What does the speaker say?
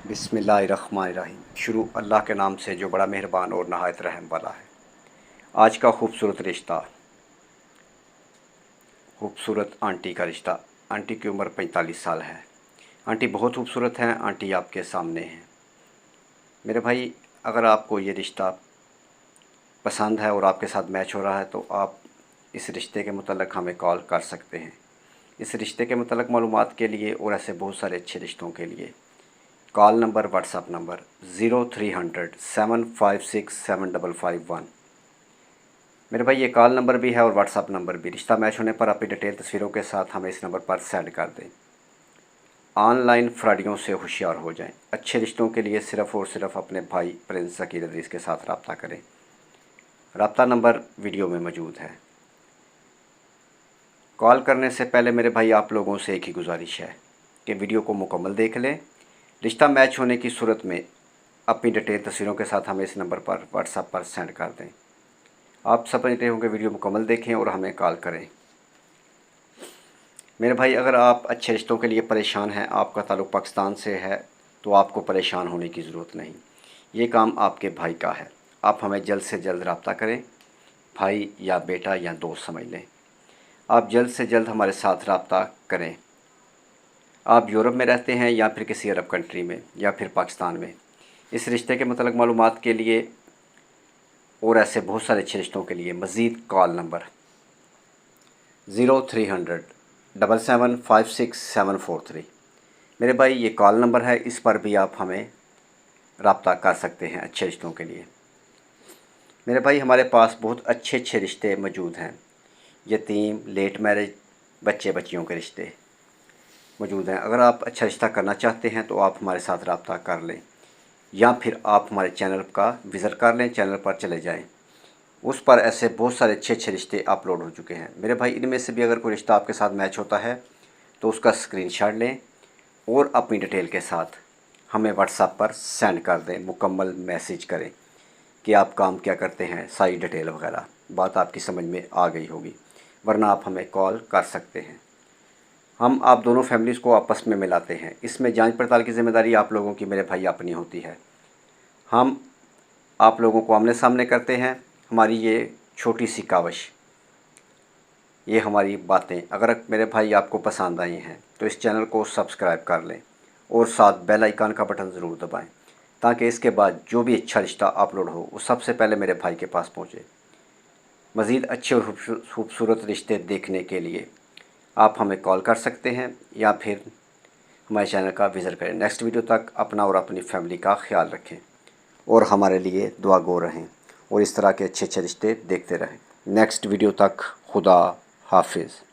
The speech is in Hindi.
बिस्मिल्लाहिर्रहमानिर्रहीम। शुरू अल्लाह के नाम से जो बड़ा मेहरबान और नहायत रहम वाला है। आज का खूबसूरत रिश्ता, खूबसूरत आंटी का रिश्ता। आंटी की उम्र 45 साल है। आंटी बहुत खूबसूरत हैं। आंटी आपके सामने हैं। मेरे भाई, अगर आपको ये रिश्ता पसंद है और आपके साथ मैच हो रहा है तो आप इस रिश्ते के मुतल्लिक़ हमें कॉल कर सकते हैं। इस रिश्ते के मुतल्लिक़ मालूमात के लिए और ऐसे बहुत सारे अच्छे रिश्तों के लिए कॉल नंबर, व्हाट्सअप नंबर 0300 756 7551। मेरे भाई, ये कॉल नंबर भी है और व्हाट्सअप नंबर भी। रिश्ता मैच होने पर अपनी डिटेल तस्वीरों के साथ हमें इस नंबर पर सेंड कर दें। ऑनलाइन फ्रॉडियों से होशियार हो जाएं। अच्छे रिश्तों के लिए सिर्फ़ और सिर्फ अपने भाई प्रिंस ज़कीर अज़ीज़ के साथ रब्ता करें। रब्ता नंबर वीडियो में मौजूद है। कॉल करने से पहले मेरे भाई, आप लोगों से एक ही गुजारिश है कि वीडियो को मुकम्मल देख लें। रिश्ता मैच होने की सूरत में अपनी डिटेल तस्वीरों के साथ हमें इस नंबर पर व्हाट्सएप पर सेंड कर दें। आप समझते होंगे, वीडियो मुकम्मल देखें और हमें कॉल करें। मेरे भाई, अगर आप अच्छे रिश्तों के लिए परेशान हैं, आपका ताल्लुक़ पाकिस्तान से है, तो आपको परेशान होने की ज़रूरत नहीं। ये काम आपके भाई का है। आप हमें जल्द से जल्द रब्ता करें। भाई या बेटा या दोस्त समझ लें। आप जल्द से जल्द हमारे साथ रब्ता करें। आप यूरोप में रहते हैं या फिर किसी अरब कंट्री में या फिर पाकिस्तान में, इस रिश्ते के मतलब मालूमात के लिए और ऐसे बहुत सारे अच्छे रिश्तों के लिए मज़ीद कॉल नंबर 0300 7756743। मेरे भाई, ये कॉल नंबर है, इस पर भी आप हमें रब्ता कर सकते हैं अच्छे रिश्तों के लिए। मेरे भाई, हमारे पास बहुत अच्छे अच्छे रिश्ते मौजूद हैं। यतीम, लेट मैरिज, बच्चे बच्चियों के रिश्ते मौजूद हैं। अगर आप अच्छा रिश्ता करना चाहते हैं तो आप हमारे साथ रब्ता कर लें, या फिर आप हमारे चैनल का विज़िट कर लें। चैनल पर चले जाएं, उस पर ऐसे बहुत सारे अच्छे अच्छे रिश्ते अपलोड हो चुके हैं। मेरे भाई, इनमें से भी अगर कोई रिश्ता आपके साथ मैच होता है तो उसका स्क्रीनशॉट लें और अपनी डिटेल के साथ हमें व्हाट्सएप पर सेंड कर दें। मुकम्मल मैसेज करें कि आप काम क्या करते हैं, सारी डिटेल वगैरह। बात आपकी समझ में आ गई होगी, वरना आप हमें कॉल कर सकते हैं। हम आप दोनों फैमिलीज़ को आपस में मिलाते हैं। इसमें जांच पड़ताल की ज़िम्मेदारी आप लोगों की मेरे भाई अपनी होती है। हम आप लोगों को आमने सामने करते हैं। हमारी ये छोटी सी काविश, ये हमारी बातें अगर मेरे भाई आपको पसंद आई हैं तो इस चैनल को सब्सक्राइब कर लें और साथ बेल आइकन का बटन ज़रूर दबाएं, ताकि इसके बाद जो भी अच्छा रिश्ता अपलोड हो वो सबसे पहले मेरे भाई के पास पहुँचे। मज़ीद अच्छे और खूबसूरत रिश्ते देखने के लिए आप हमें कॉल कर सकते हैं या फिर हमारे चैनल का विज़िट करें। नेक्स्ट वीडियो तक अपना और अपनी फैमिली का ख्याल रखें और हमारे लिए दुआ गो रहें और इस तरह के अच्छे अच्छे रिश्ते देखते रहें। नेक्स्ट वीडियो तक खुदा हाफिज़।